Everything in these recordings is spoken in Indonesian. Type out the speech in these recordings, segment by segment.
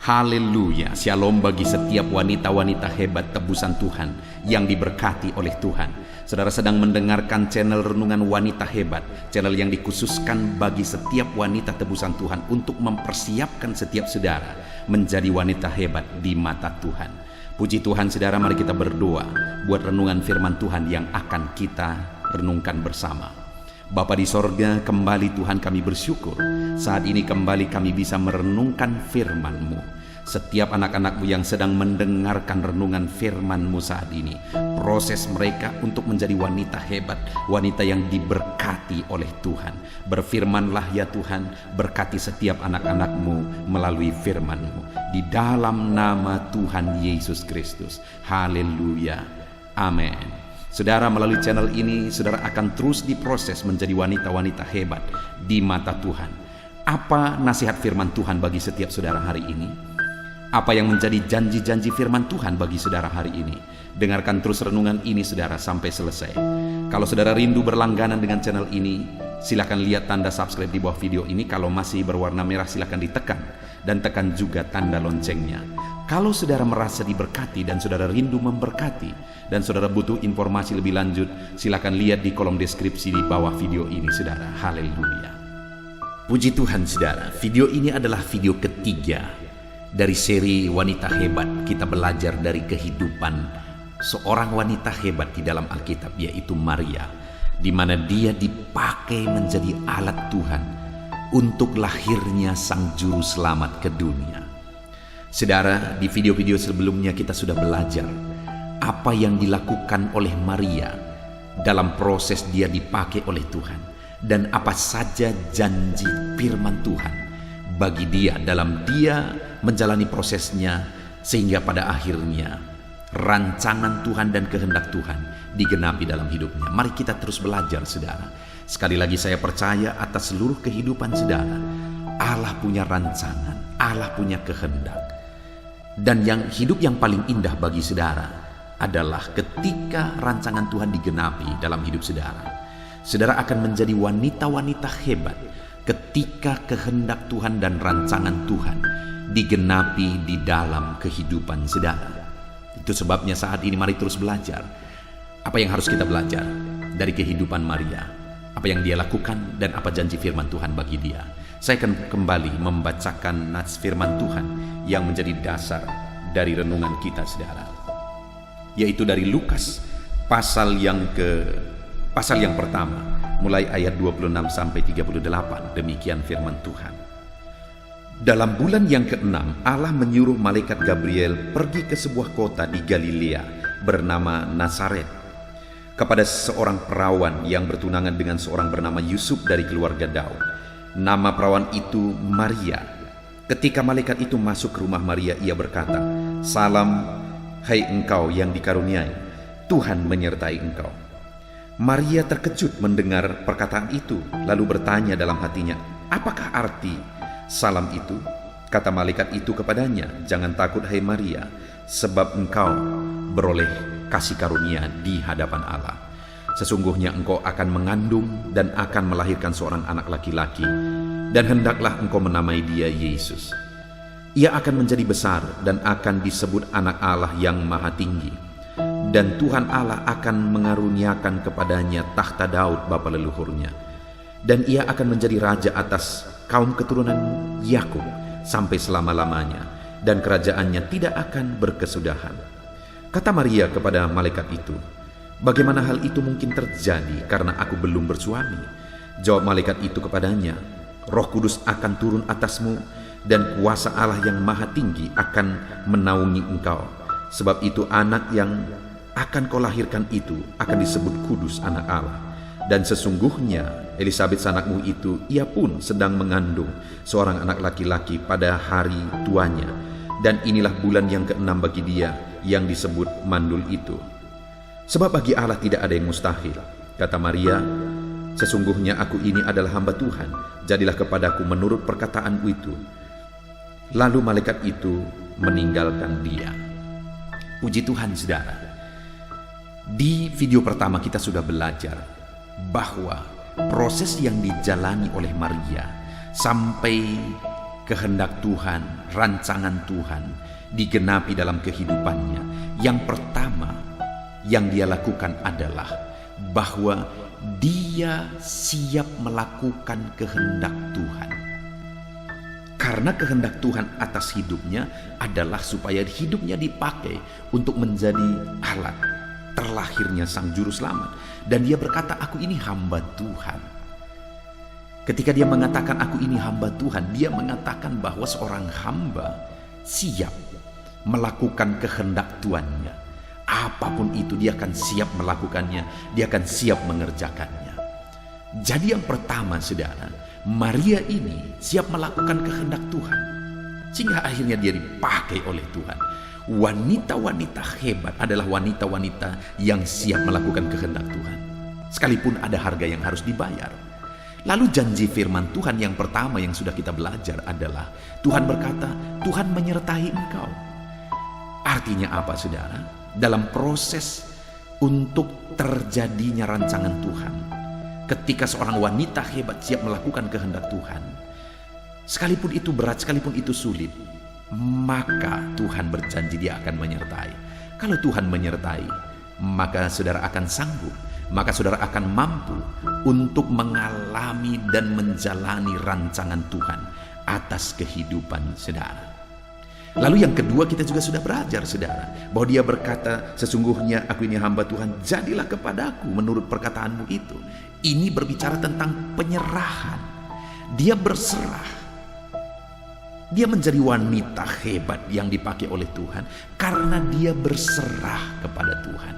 Haleluya, shalom bagi setiap wanita-wanita hebat tebusan Tuhan yang diberkati oleh Tuhan. Saudara sedang mendengarkan channel Renungan Wanita Hebat, channel yang dikhususkan bagi setiap wanita tebusan Tuhan untuk mempersiapkan setiap saudara menjadi wanita hebat di mata Tuhan. Puji Tuhan saudara, mari kita berdoa buat renungan firman Tuhan yang akan kita renungkan bersama. Bapa di sorga, kembali Tuhan kami bersyukur saat ini kembali kami bisa merenungkan firman-Mu. Setiap anak-anak-Mu yang sedang mendengarkan renungan firman-Mu saat ini, proses mereka untuk menjadi wanita hebat, wanita yang diberkati oleh Tuhan. Berfirmanlah ya Tuhan, berkati setiap anak-anak-Mu melalui firman-Mu. Di dalam nama Tuhan Yesus Kristus. Haleluya. Amin. Saudara, melalui channel ini saudara akan terus diproses menjadi wanita-wanita hebat di mata Tuhan. Apa nasihat firman Tuhan bagi setiap saudara hari ini? Apa yang menjadi janji-janji firman Tuhan bagi saudara hari ini? Dengarkan terus renungan ini saudara sampai selesai. Kalau saudara rindu berlangganan dengan channel ini, silakan lihat tanda subscribe di bawah video ini. Kalau masih berwarna merah silakan ditekan dan tekan juga tanda loncengnya. Kalau saudara merasa diberkati dan saudara rindu memberkati dan saudara butuh informasi lebih lanjut, silakan lihat di kolom deskripsi di bawah video ini saudara. Haleluya. Puji Tuhan saudara, video ini adalah video ketiga dari seri Wanita Hebat. Kita belajar dari kehidupan seorang wanita hebat di dalam Alkitab, yaitu Maria, di mana dia dipakai menjadi alat Tuhan untuk lahirnya Sang Juru Selamat ke dunia. Saudara, di video-video sebelumnya kita sudah belajar apa yang dilakukan oleh Maria dalam proses dia dipakai oleh Tuhan, dan apa saja janji firman Tuhan bagi dia dalam dia menjalani prosesnya, sehingga pada akhirnya rancangan Tuhan dan kehendak Tuhan digenapi dalam hidupnya. Mari kita terus belajar saudara. Sekali lagi saya percaya atas seluruh kehidupan saudara, Allah punya rancangan, Allah punya kehendak. Dan hidup yang paling indah bagi saudara adalah ketika rancangan Tuhan digenapi dalam hidup saudara. Saudara akan menjadi wanita-wanita hebat ketika kehendak Tuhan dan rancangan Tuhan digenapi di dalam kehidupan saudara. Itu sebabnya saat ini mari terus belajar. Apa yang harus kita belajar dari kehidupan Maria, apa yang dia lakukan dan apa janji firman Tuhan bagi dia. Saya akan kembali membacakan nats firman Tuhan yang menjadi dasar dari renungan kita saudara, yaitu dari Lukas pasal yang pertama mulai ayat 26 sampai 38. Demikian firman Tuhan. Dalam bulan yang ke-6 Allah menyuruh malaikat Gabriel pergi ke sebuah kota di Galilea bernama Nazaret, kepada seorang perawan yang bertunangan dengan seorang bernama Yusuf dari keluarga Daud. Nama perawan itu Maria. Ketika malaikat itu masuk ke rumah Maria, ia berkata, "Salam, hai engkau yang dikaruniai, Tuhan menyertai engkau." Maria terkejut mendengar perkataan itu, lalu bertanya dalam hatinya, "Apakah arti salam itu?" Kata malaikat itu kepadanya, "Jangan takut hai Maria, sebab engkau beroleh kasih karunia di hadapan Allah. Sesungguhnya engkau akan mengandung dan akan melahirkan seorang anak laki-laki, dan hendaklah engkau menamai dia Yesus. Ia akan menjadi besar dan akan disebut anak Allah yang maha tinggi. Dan Tuhan Allah akan mengaruniakan kepadanya tahta Daud bapa leluhurnya. Dan ia akan menjadi raja atas kaum keturunan Yakub sampai selama-lamanya, dan kerajaannya tidak akan berkesudahan." Kata Maria kepada malaikat itu, "Bagaimana hal itu mungkin terjadi karena aku belum bersuami?" Jawab malaikat itu kepadanya, "Roh Kudus akan turun atasmu, dan kuasa Allah yang maha tinggi akan menaungi engkau. Sebab itu anak yang akan kau lahirkan itu akan disebut kudus, anak Allah. Dan sesungguhnya Elisabet anakmu itu, ia pun sedang mengandung seorang anak laki-laki pada hari tuanya. Dan inilah bulan yang ke-6 bagi dia yang disebut mandul itu. Sebab bagi Allah tidak ada yang mustahil." Kata Maria, "Sesungguhnya aku ini adalah hamba Tuhan, jadilah kepadaku menurut perkataanmu itu." Lalu malaikat itu meninggalkan dia. Puji Tuhan saudara. Di video pertama kita sudah belajar bahwa proses yang dijalani oleh Maria sampai kehendak Tuhan, rancangan Tuhan digenapi dalam kehidupannya, yang pertama yang dia lakukan adalah bahwa dia siap melakukan kehendak Tuhan. Karena kehendak Tuhan atas hidupnya adalah supaya hidupnya dipakai untuk menjadi alat terlahirnya Sang Juru Selamat. Dan dia berkata, aku ini hamba Tuhan. Ketika dia mengatakan aku ini hamba Tuhan, dia mengatakan bahwa seorang hamba siap melakukan kehendak Tuannya. Apapun itu dia akan siap melakukannya, dia akan siap mengerjakannya. Jadi yang pertama saudara, Maria ini siap melakukan kehendak Tuhan, sehingga akhirnya dia dipakai oleh Tuhan. Wanita-wanita hebat adalah wanita-wanita yang siap melakukan kehendak Tuhan, sekalipun ada harga yang harus dibayar. Lalu janji firman Tuhan yang pertama yang sudah kita belajar adalah Tuhan berkata, Tuhan menyertai engkau. Artinya apa saudara? Dalam proses untuk terjadinya rancangan Tuhan, ketika seorang wanita hebat siap melakukan kehendak Tuhan, sekalipun itu berat, sekalipun itu sulit, maka Tuhan berjanji dia akan menyertai. Kalau Tuhan menyertai, maka saudara akan sanggup, maka saudara akan mampu untuk mengalami dan menjalani rancangan Tuhan atas kehidupan saudara. Lalu yang kedua, kita juga sudah belajar saudara, bahwa dia berkata, sesungguhnya aku ini hamba Tuhan, jadilah kepadaku menurut perkataanmu itu. Ini berbicara tentang penyerahan. Dia berserah. Dia menjadi wanita hebat yang dipakai oleh Tuhan karena dia berserah kepada Tuhan.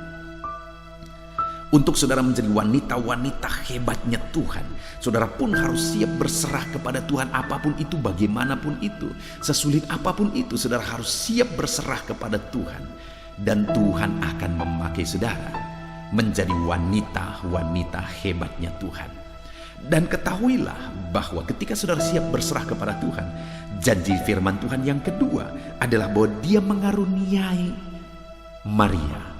Untuk saudara menjadi wanita-wanita hebatnya Tuhan, saudara pun harus siap berserah kepada Tuhan, apapun itu, bagaimanapun itu, sesulit apapun itu, saudara harus siap berserah kepada Tuhan. Dan Tuhan akan memakai saudara menjadi wanita-wanita hebatnya Tuhan. Dan ketahuilah bahwa ketika saudara siap berserah kepada Tuhan, janji firman Tuhan yang kedua adalah bahwa dia mengaruniai Maria.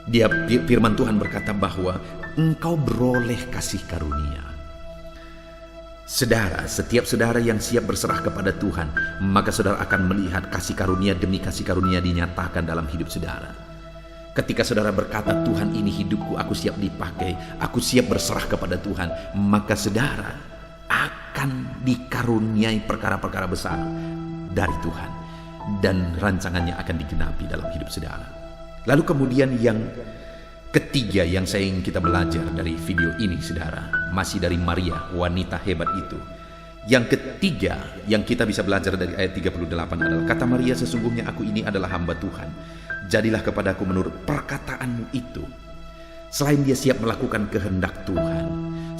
Dia firman Tuhan berkata bahwa engkau beroleh kasih karunia. Saudara, setiap saudara yang siap berserah kepada Tuhan, maka saudara akan melihat kasih karunia demi kasih karunia dinyatakan dalam hidup saudara. Ketika saudara berkata, Tuhan ini hidupku, aku siap dipakai, aku siap berserah kepada Tuhan, maka saudara akan dikaruniai perkara-perkara besar dari Tuhan, dan rancangannya akan digenapi dalam hidup saudara. Lalu kemudian yang ketiga yang saya ingin kita belajar dari video ini saudara, masih dari Maria, wanita hebat itu. Yang ketiga yang kita bisa belajar dari ayat 38 adalah kata Maria, sesungguhnya aku ini adalah hamba Tuhan, jadilah kepadaku menurut perkataanmu itu. Selain dia siap melakukan kehendak Tuhan,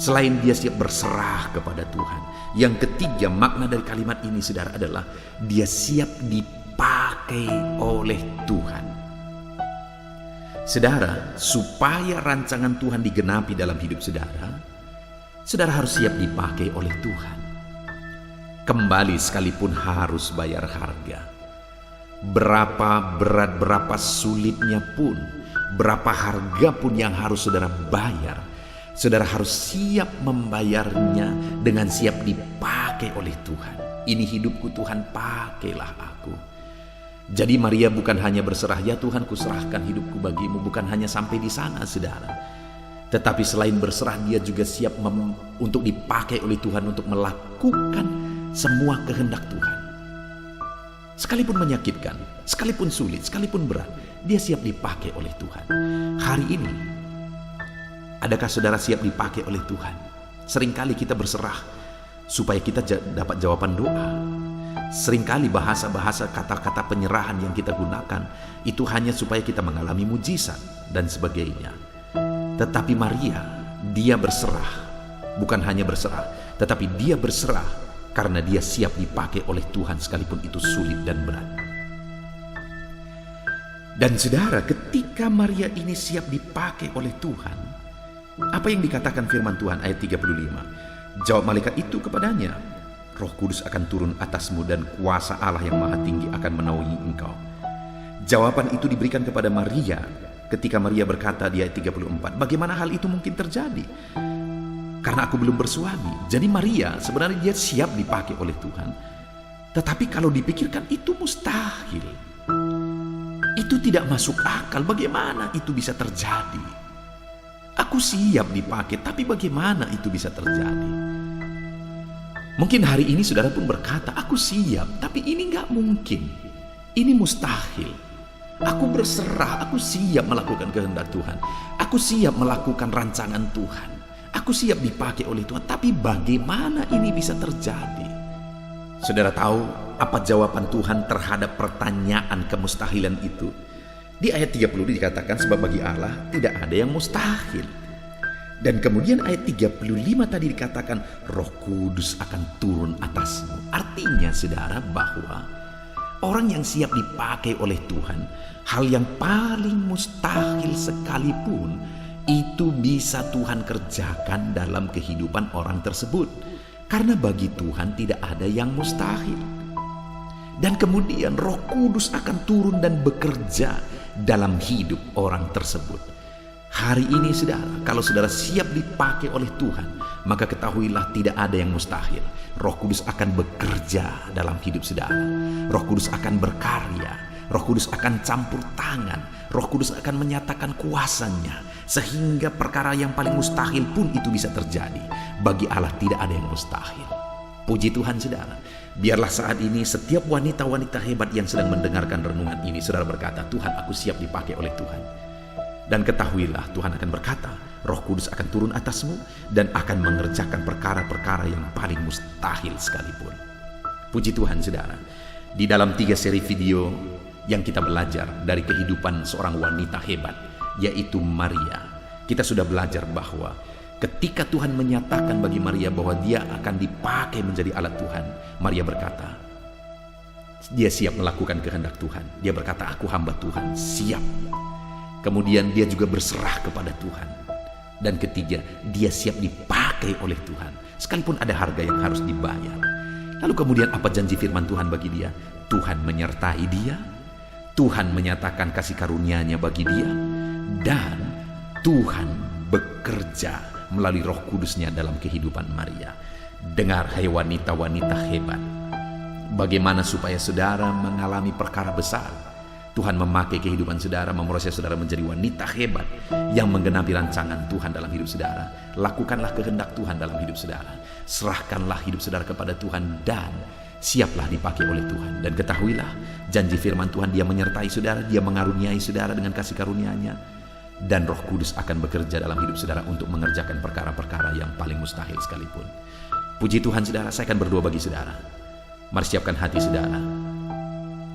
selain dia siap berserah kepada Tuhan, yang ketiga makna dari kalimat ini saudara adalah dia siap dipakai oleh Tuhan. Saudara, supaya rancangan Tuhan digenapi dalam hidup saudara, saudara harus siap dipakai oleh Tuhan. Kembali sekalipun harus bayar harga. Berapa berat, berapa sulitnya pun, berapa harga pun yang harus saudara bayar, saudara harus siap membayarnya dengan siap dipakai oleh Tuhan. Ini hidupku Tuhan, pakailah aku. Jadi Maria bukan hanya berserah, ya Tuhan kuserahkan hidupku bagimu, bukan hanya sampai di sana saudara. Tetapi selain berserah, dia juga siap untuk dipakai oleh Tuhan untuk melakukan semua kehendak Tuhan. Sekalipun menyakitkan, sekalipun sulit, sekalipun berat, dia siap dipakai oleh Tuhan. Hari ini, adakah saudara siap dipakai oleh Tuhan? Seringkali kita berserah supaya kita dapat jawaban doa. Seringkali bahasa-bahasa kata-kata penyerahan yang kita gunakan itu hanya supaya kita mengalami mujizat dan sebagainya. Tetapi Maria, dia berserah. Bukan hanya berserah, tetapi dia berserah karena dia siap dipakai oleh Tuhan sekalipun itu sulit dan berat. Dan saudara, ketika Maria ini siap dipakai oleh Tuhan, apa yang dikatakan firman Tuhan ayat 35? Jawab malaikat itu kepadanya, Roh Kudus akan turun atasmu dan kuasa Allah yang maha tinggi akan menaungi engkau. Jawaban itu diberikan kepada Maria ketika Maria berkata di ayat 34, bagaimana hal itu mungkin terjadi? Karena aku belum bersuami. Jadi Maria sebenarnya dia siap dipakai oleh Tuhan. Tetapi kalau dipikirkan itu mustahil. Itu tidak masuk akal. Bagaimana itu bisa terjadi? Aku siap dipakai, tapi bagaimana itu bisa terjadi? Mungkin hari ini saudara pun berkata, aku siap, tapi ini nggak mungkin. Ini mustahil. Aku berserah, aku siap melakukan kehendak Tuhan. Aku siap melakukan rancangan Tuhan. Aku siap dipakai oleh Tuhan, tapi bagaimana ini bisa terjadi? Saudara tahu apa jawaban Tuhan terhadap pertanyaan kemustahilan itu? Di ayat 30 dikatakan, sebab bagi Allah tidak ada yang mustahil. Dan kemudian ayat 35 tadi dikatakan, Roh Kudus akan turun atasmu. Artinya saudara bahwa orang yang siap dipakai oleh Tuhan, hal yang paling mustahil sekalipun itu bisa Tuhan kerjakan dalam kehidupan orang tersebut. Karena bagi Tuhan tidak ada yang mustahil. Dan kemudian Roh Kudus akan turun dan bekerja dalam hidup orang tersebut. Hari ini saudara, kalau saudara siap dipakai oleh Tuhan, maka ketahuilah tidak ada yang mustahil. Roh Kudus akan bekerja dalam hidup saudara. Roh Kudus akan berkarya. Roh Kudus akan campur tangan. Roh Kudus akan menyatakan kuasanya, sehingga perkara yang paling mustahil pun itu bisa terjadi. Bagi Allah tidak ada yang mustahil. Puji Tuhan saudara. Biarlah saat ini setiap wanita-wanita hebat yang sedang mendengarkan renungan ini, saudara berkata, Tuhan, aku siap dipakai oleh Tuhan. Dan ketahuilah Tuhan akan berkata, Roh Kudus akan turun atasmu dan akan mengerjakan perkara-perkara yang paling mustahil sekalipun. Puji Tuhan saudara. Di dalam 3 seri video yang kita belajar dari kehidupan seorang wanita hebat, yaitu Maria, kita sudah belajar bahwa ketika Tuhan menyatakan bagi Maria bahwa dia akan dipakai menjadi alat Tuhan, Maria berkata, dia siap melakukan kehendak Tuhan. Dia berkata, aku hamba Tuhan, siap. Kemudian dia juga berserah kepada Tuhan. Dan ketiga, dia siap dipakai oleh Tuhan, sekalipun ada harga yang harus dibayar. Lalu kemudian apa janji firman Tuhan bagi dia? Tuhan menyertai dia, Tuhan menyatakan kasih karunia-Nya bagi dia, dan Tuhan bekerja melalui Roh Kudus-Nya dalam kehidupan Maria. Dengar hai wanita-wanita hebat, bagaimana supaya saudara mengalami perkara besar. Tuhan memakai kehidupan saudara, memproses saudara menjadi wanita hebat yang menggenapi rancangan Tuhan dalam hidup saudara. Lakukanlah kehendak Tuhan dalam hidup saudara. Serahkanlah hidup saudara kepada Tuhan dan siaplah dipakai oleh Tuhan. Dan ketahuilah janji firman Tuhan, dia menyertai saudara, dia mengaruniai saudara dengan kasih karunia-Nya. Dan Roh Kudus akan bekerja dalam hidup saudara untuk mengerjakan perkara-perkara yang paling mustahil sekalipun. Puji Tuhan saudara, saya akan berdoa bagi saudara. Mari siapkan hati saudara.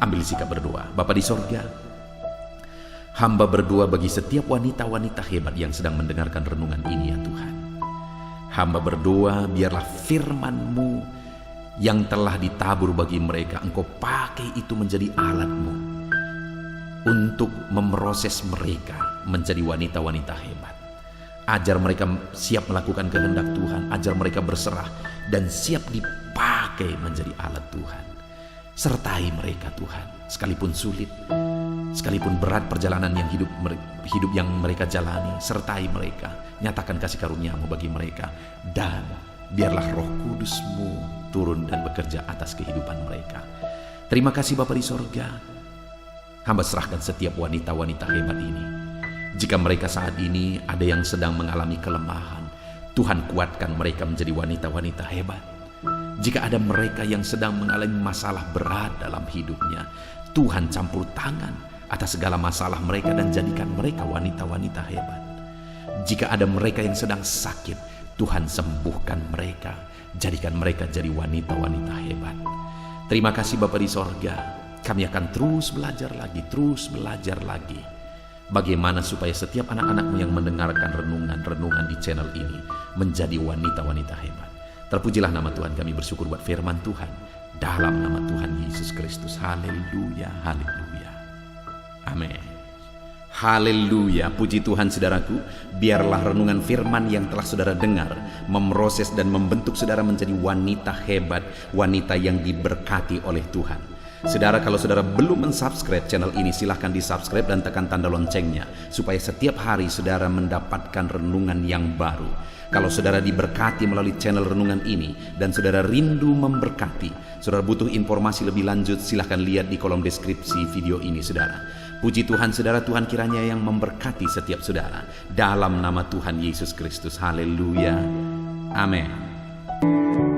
Ambil sikap berdoa. Bapa di sorga, hamba berdoa bagi setiap wanita-wanita hebat yang sedang mendengarkan renungan ini ya Tuhan. Hamba berdoa biarlah firman-Mu yang telah ditabur bagi mereka, Engkau pakai itu menjadi alat-Mu untuk memproses mereka menjadi wanita-wanita hebat. Ajar mereka siap melakukan kehendak Tuhan, ajar mereka berserah dan siap dipakai menjadi alat Tuhan. Sertai mereka Tuhan, sekalipun sulit, sekalipun berat perjalanan yang hidup yang mereka jalani, sertai mereka, nyatakan kasih karunia-Mu bagi mereka, dan biarlah Roh Kudus-Mu turun dan bekerja atas kehidupan mereka. Terima kasih Bapa di sorga. Hamba serahkan setiap wanita-wanita hebat ini. Jika mereka saat ini ada yang sedang mengalami kelemahan, Tuhan kuatkan mereka menjadi wanita-wanita hebat. Jika ada mereka yang sedang mengalami masalah berat dalam hidupnya, Tuhan campur tangan atas segala masalah mereka dan jadikan mereka wanita-wanita hebat. Jika ada mereka yang sedang sakit, Tuhan sembuhkan mereka, jadikan mereka jadi wanita-wanita hebat. Terima kasih Bapa di sorga. Kami akan terus belajar lagi. Bagaimana supaya setiap anak-anak-Mu yang mendengarkan renungan-renungan di channel ini menjadi wanita-wanita hebat. Terpujilah nama Tuhan, kami bersyukur buat firman Tuhan. Dalam nama Tuhan Yesus Kristus. Haleluya, haleluya. Amin. Haleluya, puji Tuhan saudaraku. Biarlah renungan firman yang telah saudara dengar memproses dan membentuk saudara menjadi wanita hebat, wanita yang diberkati oleh Tuhan. Saudara, kalau saudara belum mensubscribe channel ini, silahkan di-subscribe dan tekan tanda loncengnya, supaya setiap hari saudara mendapatkan renungan yang baru. Kalau saudara diberkati melalui channel renungan ini, dan saudara rindu memberkati, saudara butuh informasi lebih lanjut, silahkan lihat di kolom deskripsi video ini, saudara. Puji Tuhan, saudara, Tuhan kiranya yang memberkati setiap saudara. Dalam nama Tuhan Yesus Kristus, haleluya, amin.